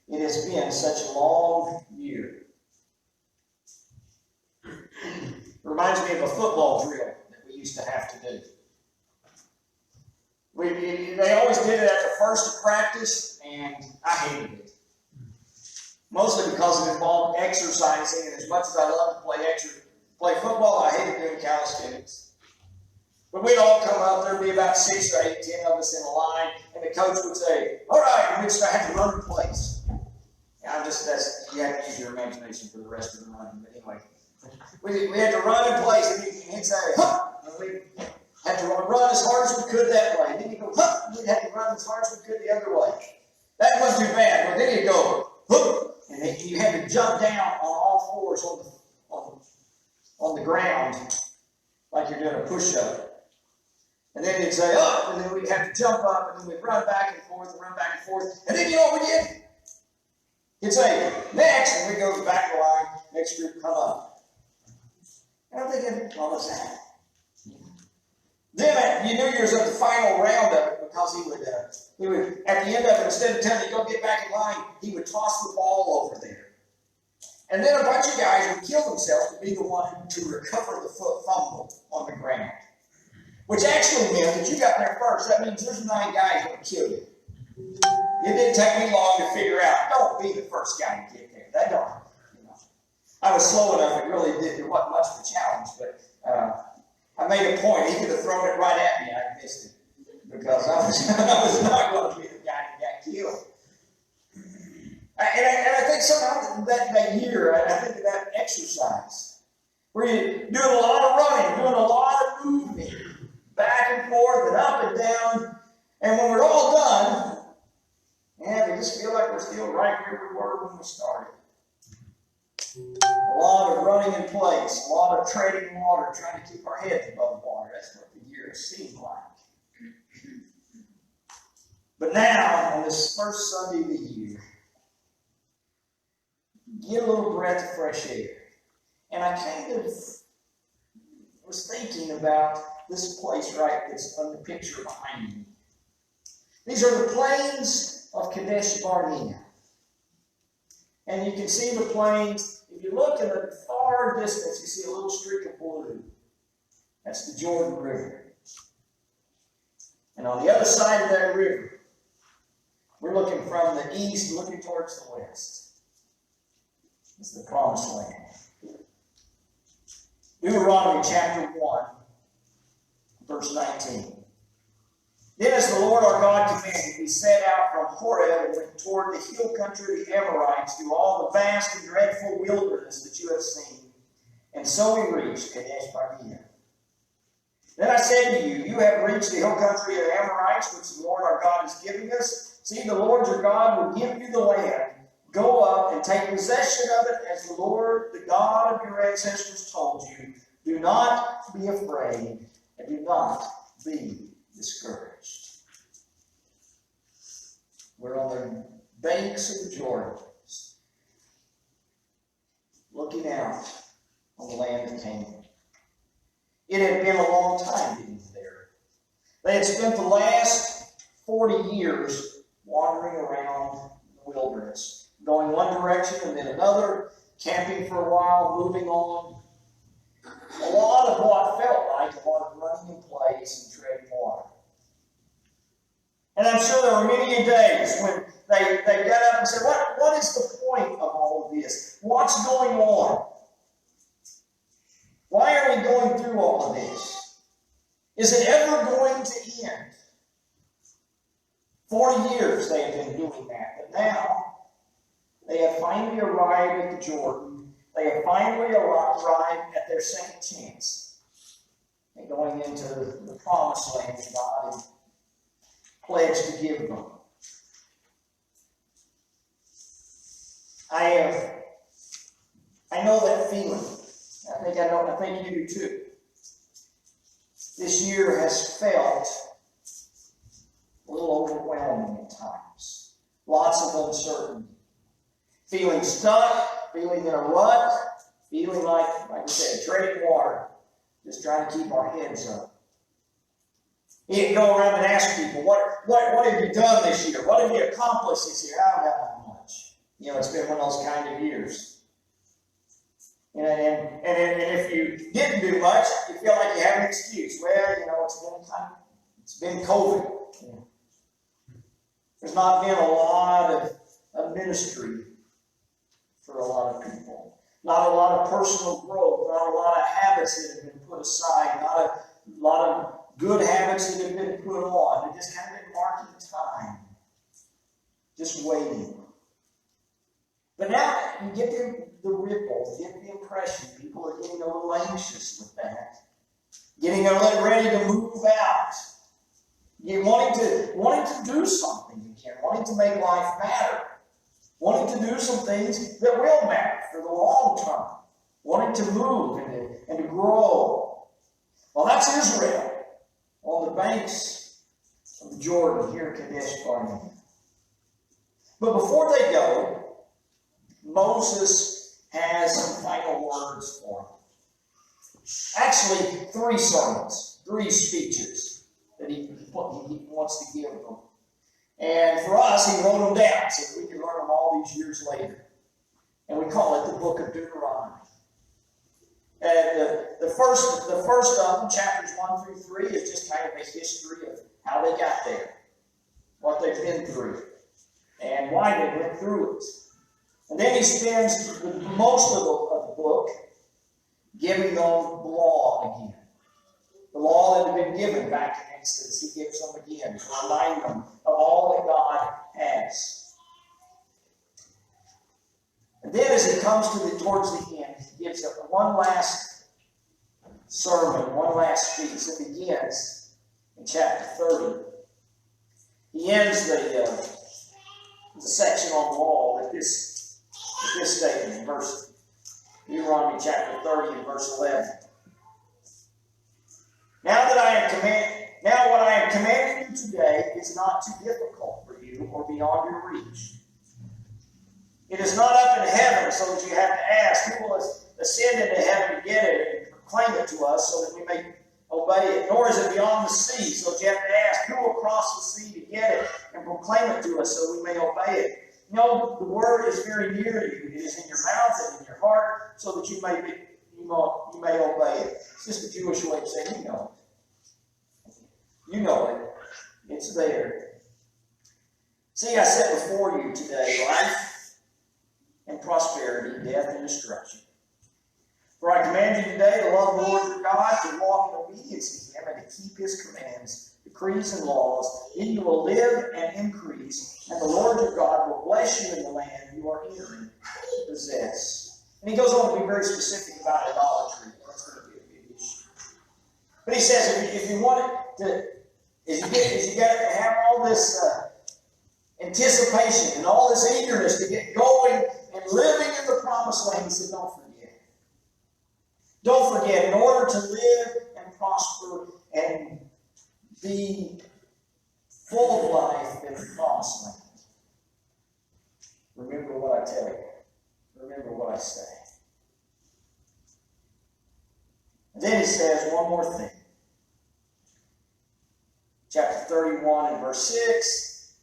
It has been such a long year. It reminds me of a football drill that we used to have to do. They always did it at the first of practice, and I hated it. Mostly because it involved exercising, and as much as I love to play football, I hated doing calisthenics. But we'd all come out, there'd be about 6 or 8, 10 of us in a line, and the coach would say, "All right," and we'd start to run in place. And you have to use your imagination for the rest of the run. But anyway, we had to run in place, and he'd say, "Huh!" And we'd have to run as hard as we could that way. And then he'd go, "Huh!" And we'd have to run as hard as we could the other way. That wasn't too bad. But then he'd go, "Huh!" And you had to jump down on all fours on the ground like you're doing a push-up. And then he'd say, "Up," and then we'd have to jump up, and then we'd run back and forth and run back and forth. And then you know what we did? He'd say, "Next," and we'd go to the back of the line, next group come up. And I'm thinking, what was that? Then you knew you was at the final round of it because he would, at the end of it, instead of telling you to go get back in line, he would toss the ball over there. And then a bunch of guys would kill themselves to be the one to recover the foot fumble on the ground. Which actually meant that you got there first. That means there's 9 guys going to kill you. It didn't take me long to figure out, don't be the first guy to get there. That don't, I was slow enough, it wasn't much of a challenge, but I made a point. He could have thrown it right at me, I missed it. Because I was not going to be the guy that got killed. And I think sometimes that year, I think of that exercise, where you're doing a lot of running, doing a lot of moving, back and forth and up and down. And when we're all done, we just feel like we're still right where we were when we started. A lot of running in place, a lot of treading water, trying to keep our heads above water. That's what the year seemed like. But now, on this first Sunday of the year, get a little breath of fresh air. And I kind of was thinking about this place right that's on the picture behind me. These are the plains of Kadesh Barnea. And you can see the plains. If you look in the far distance, you see a little streak of blue. That's the Jordan River. And on the other side of that river, we're looking from the east, looking towards the west. It's the Promised Land. Deuteronomy chapter 1, verse 19. Then as the Lord our God commanded, we set out from Horeb and went toward the hill country of the Amorites through all the vast and dreadful wilderness that you have seen. And so we reached Kadesh Barnea. Then I said to you, you have reached the hill country of the Amorites, which the Lord our God is giving us. See, the Lord your God will give you the land. Go up and take possession of it as the Lord, the God of your ancestors, told you. Do not be afraid and do not be discouraged. We're on the banks of the Jordan, looking out on the land of Canaan. It had been a long time getting there. They had spent the last 40 years wandering around the wilderness, going one direction and then another, camping for a while, moving on. A lot of what felt like a lot of running in place and treading water. And I'm sure there were many days when they got up and said, what is the point of all of this? What's going on? Why are we going through all of this? Is it ever going to end? 40 years they have been doing that, but now they have finally arrived at the Jordan. They have finally arrived at their second chance and going into the Promised Land that God had pledged to give them. I know that feeling. I think you do too. This year has felt a little overwhelming at times. Lots of uncertainty. Feeling stuck, feeling in a rut, feeling like I said, treading water, just trying to keep our heads up. You can go around and ask people, what have you done this year? What have you accomplished this year? I don't have that much. It's been one of those kind of years. And if you didn't do much, you feel like you have an excuse. Well, it's been COVID. There's not been a lot of ministry for a lot of people. Not a lot of personal growth. Not a lot of habits that have been put aside. Not a lot of good habits that have been put on. They've just kind of been marking time. Just waiting. But now you get the ripple, you get the impression. People are getting a little anxious with that. Getting a little ready to move out. You're wanting to do something again. Wanting to make life matter. Wanting to do some things that will matter for the long term. Wanting to move and to grow. Well, that's Israel on the banks of the Jordan here in Kadesh Barnea. But before they go, Moses has some final words for them. Actually, 3 sermons, 3 speeches that he wants to give them. And for us, he wrote them down so that we can learn them all these years later. And we call it the book of Deuteronomy. And the first of them, chapters 1 through 3, is just kind of a history of how they got there, what they've been through, and why they went through it. And then he spends most of the book giving them the law again. The law that had been given back in Exodus, he gives them again to remind them of all that God has. And then as he comes towards the end, he gives them one last sermon, one last speech that begins in chapter 30. He ends the section on the law with this statement in Deuteronomy chapter 30 and verse 11. Now what I am commanding you today is not too difficult for you or beyond your reach. It is not up in heaven so that you have to ask, who will ascend into heaven to get it and proclaim it to us so that we may obey it. Nor is it beyond the sea so that you have to ask, who will cross the sea to get it and proclaim it to us so we may obey it. The word is very near to you. It is in your mouth and in your heart, so that you may obey it. It's just a Jewish way of saying, you know it. You know it. It's there. See, I set before you today life and prosperity, death and destruction. For I command you today to love the Lord your God, to walk in obedience to Him, and to keep His commands, decrees, and laws. Then you will live and increase, and the Lord your God will bless you in the land you are entering to possess. And he goes on to be very specific about idolatry. That's going to be a big issue. But he says, if you want it to, as you got to have all this anticipation and all this eagerness to get going and living in the promised land, he said, don't forget. Don't forget, in order to live and prosper and be full of life in the promised land, remember what I tell you. Remember what I say. And then he says one more thing. Chapter 31 and verse 6.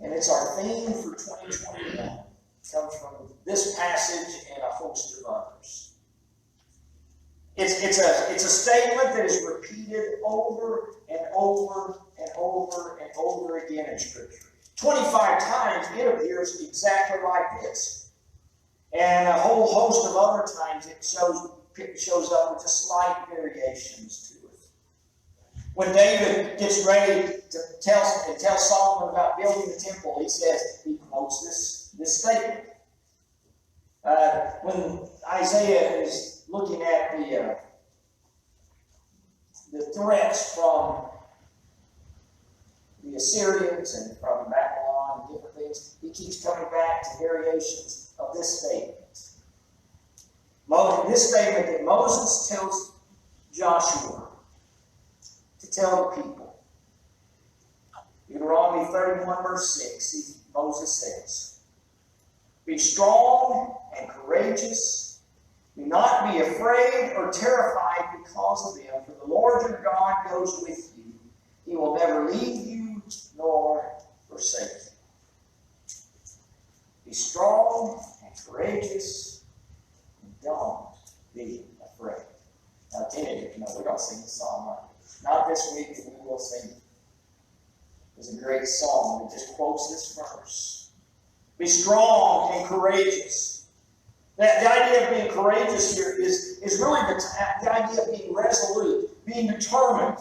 And it's our theme for 2021. It comes from this passage and a host of others. It's a statement that is repeated over and over and over and over again in Scripture. 25 times it appears exactly like this. And a whole host of other times it shows up with just slight variations to it. When David gets ready to tell Solomon about building the temple, he quotes this statement. When Isaiah is looking at the threats from the Assyrians and from Babylon and different things, he keeps coming back to variations of this statement. This statement that Moses tells Joshua to tell the people. Deuteronomy 31 verse 6, Moses says, "Be strong and courageous. Do not be afraid or terrified because of them, for the Lord your God goes with you. He will never leave you nor forsake you." strong and courageous, and don't be afraid. Now, teenagers, we don't sing the song, right? Not this week, but we will sing it. There's a great song that just quotes this verse. Be strong and courageous. The idea of being courageous here is really the idea of being resolute, being determined,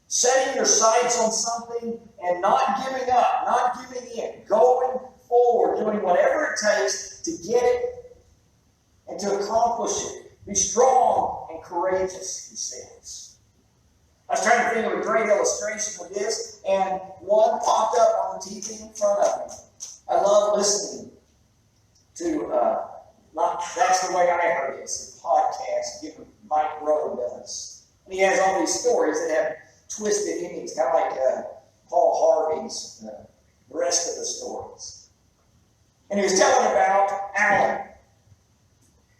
setting your sights on something and not giving up, not giving in, going forward, doing whatever it takes to get it and to accomplish it. Be strong and courageous, he says. I was trying to think of a great illustration of this, and one popped up on the TV in front of me. I love listening to, that's the way I heard it. It's a podcast Mike Rowe does. And he has all these stories that have twisted endings, kind of like Paul Harvey's, the rest of the stories. And he was telling about Alan.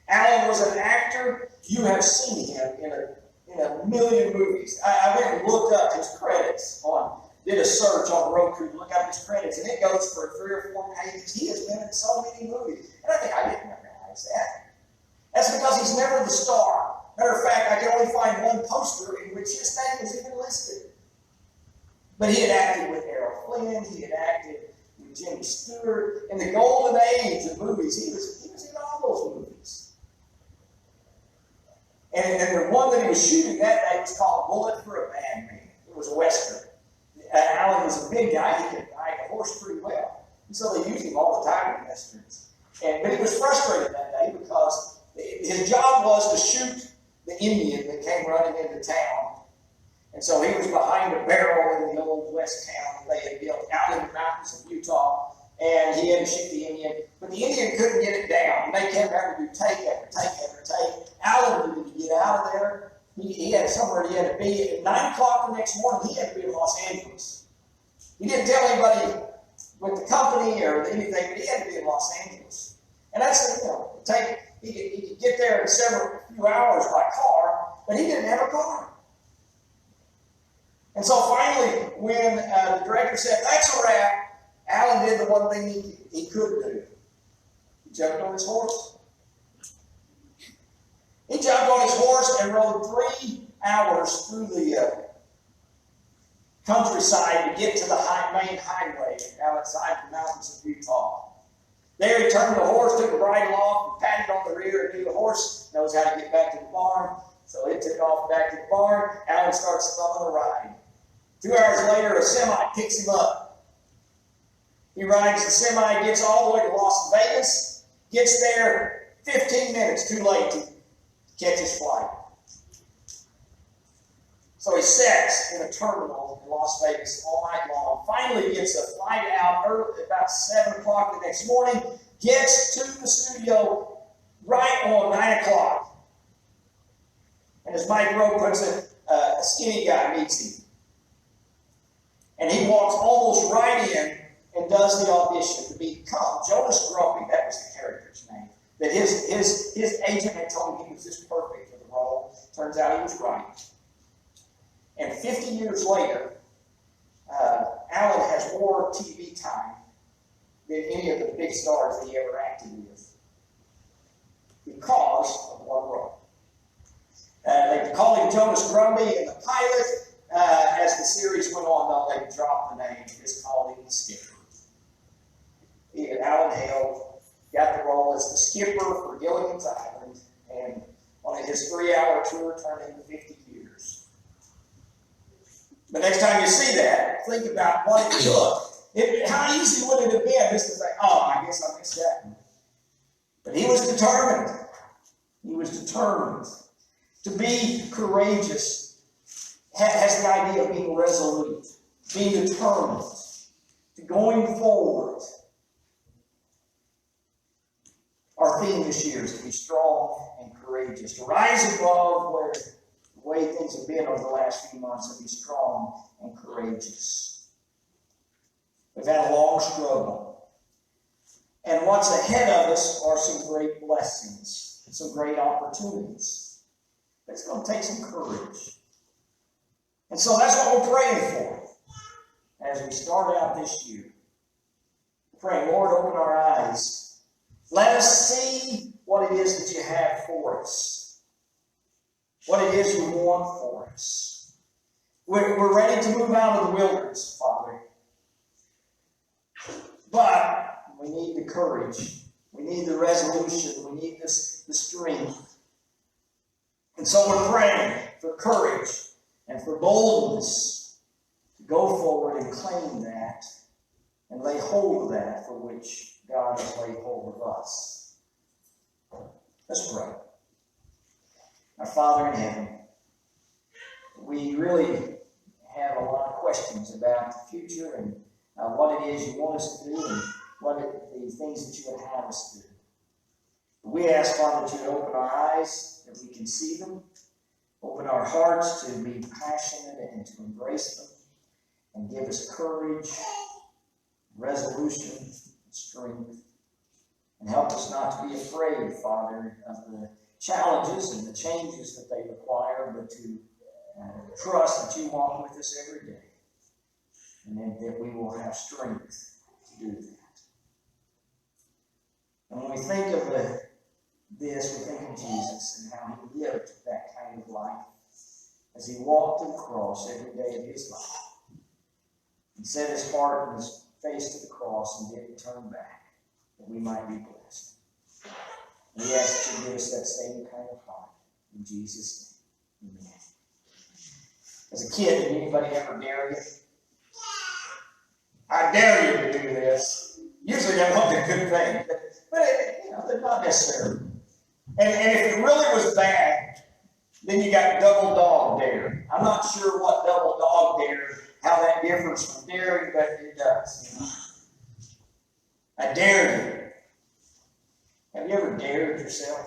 Alan was an actor. You have seen him in a million movies. I went and looked up his credits did a search on Roku to look up his credits, and it goes for 3 or 4 pages. He has been in so many movies. And I think I didn't realize that. That's because he's never the star. Matter of fact, I can only find one poster in which his name is even listed. But he had acted with Errol Flynn. He had acted with Jimmy Stewart. In the golden age of movies, he was in all those movies. And the one that he was shooting that day was called Bullet for a Bad Man. It was a Western. Alan was a big guy. He could ride a horse pretty well. And so they used him all the time in Westerns. But he was frustrated that day because his job was to shoot the Indian that came running into town. And so he was behind a barrel in the old West town that they had built out in the mountains of Utah. And he had to shoot the Indian. But the Indian couldn't get it down. And they kept having to do take after take after take. Alan needed to get out of there. He had somewhere he had to be. At 9 o'clock the next morning, he had to be in Los Angeles. He didn't tell anybody with the company or anything, but he had to be in Los Angeles. And that's, he could get there in a few hours by car, but he didn't have a car. And so finally, when the director said, that's a wrap, Alan did the one thing he could do. He jumped on his horse. He jumped on his horse and rode 3 hours through the countryside to get to the main highway outside the mountains of Utah. There he turned the horse, took the bridle off, and patted on the rear, and knew the horse knows how to get back to the barn. So it took off back to the barn. Alan starts on the ride. 2 hours later, a semi picks him up. He rides the semi, gets all the way to Las Vegas, gets there 15 minutes too late to catch his flight. So he sits in a terminal in Las Vegas all night long. Finally gets a flight out early, about 7 o'clock the next morning. Gets to the studio right on 9 o'clock. And as Mike Rowe puts it, a skinny guy meets him. And he walks almost right in and does the audition to become Jonas Grumpy. That was the character's name. That his agent had told him he was just perfect for the role. Turns out he was right. And 50 years later, Alan has more TV time than any of the big stars that he ever acted with because of one role. They called him Jonas Grumpy in the pilot. As the series went on, though, they dropped the name and just called him the Skipper. Alan Hale got the role as the skipper for Gilligan's Island, and on his 3-hour tour turned into 50 years. But next time you see that, think about what it took. How easy would it have been just to say, I guess I missed that one. But he was determined. He was determined. To be courageous has the idea of being resolute, being determined, to going forward. Our theme this year is to be strong and courageous, to rise above the way things have been over the last few months, and be strong and courageous. We've had a long struggle. And what's ahead of us are some great blessings, some great opportunities. But it's going to take some courage. And so that's what we're praying for as we start out this year. Praying, Lord, open our eyes Let us see what it is that you have for us. What it is you want for us. We're ready to move out of the wilderness, Father. But we need the courage. We need the resolution. We need the strength. And so we're praying for courage and for boldness to go forward and claim that and lay hold of that for which God has laid hold of us. Let's pray. Our Father in heaven, we really have a lot of questions about the future and what it is you want us to do and the things that you would have us do. We ask, Father, that you would open our eyes, that we can see them, open our hearts to be passionate and to embrace them, and give us courage, resolution, and strength, and help us not to be afraid, Father, of the challenges and the changes that they require, but to trust that you walk with us every day, and then that we will have strength to do that. And when we think of this, we think of Jesus and how he lived that kind of life as he walked to the cross every day of his life and set his heart and his face to the cross and didn't turn back, that we might be blessed. And we ask that you give us that same kind of heart. In Jesus' name, amen. As a kid, did anybody ever dare you? I dare you to do this. Usually that wasn't a good thing, but they're not necessarily. And if it really was bad, then you got double dog dare. I'm not sure what double dog dare, how that differs from daring, but it does. I dare you. Have you ever dared yourself?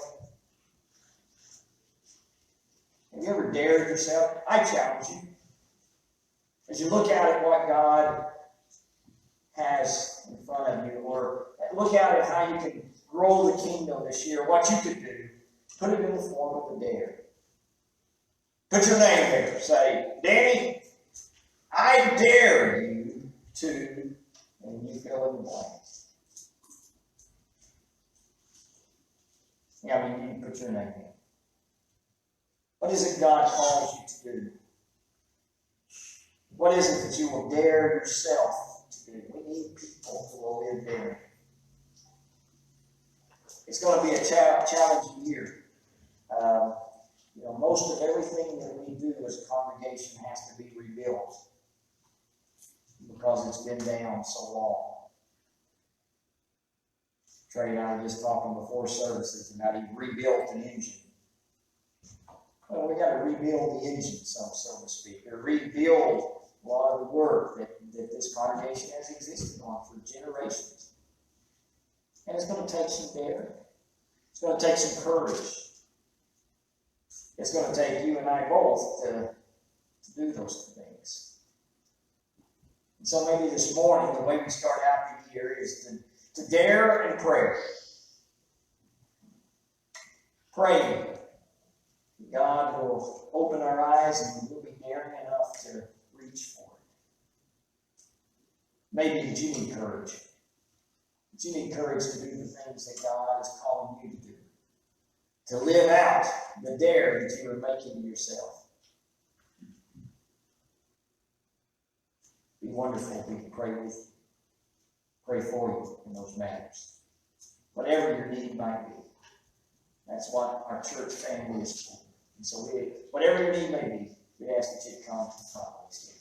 Have you ever dared yourself? I challenge you. As you look out at what God has in front of you, or look out at how you can grow the kingdom this year, what you could do, put it in the form of a dare. Put your name there. Say, Danny, I dare you to, and you fill in the blank. Yeah, I mean, you can put your name in. What is it God calls you to do? What is it that you will dare yourself to do? We need people who will live there. It's going to be a challenging year. Most of everything that we do as a congregation has to be rebuilt because it's been down so long. Trey and I were just talking before services about he rebuilt an engine. Well, we got to rebuild the engine, so to speak, or rebuild a lot of the work that this congregation has existed on for generations. And it's going to take some daring. It's going to take some courage. It's going to take you and I both to do those things. And so maybe this morning, the way we start out the year is to dare and pray. Pray that God will open our eyes and we'll be daring enough to reach for it. Maybe that you need courage. That you need courage to do the things that God is calling you to do. To live out the dare that you are making to yourself. Be wonderful if we can pray with you. Pray for you in those matters. Whatever your need might be. That's what our church family is for. And so whatever your need may be, we ask that you come and follow us.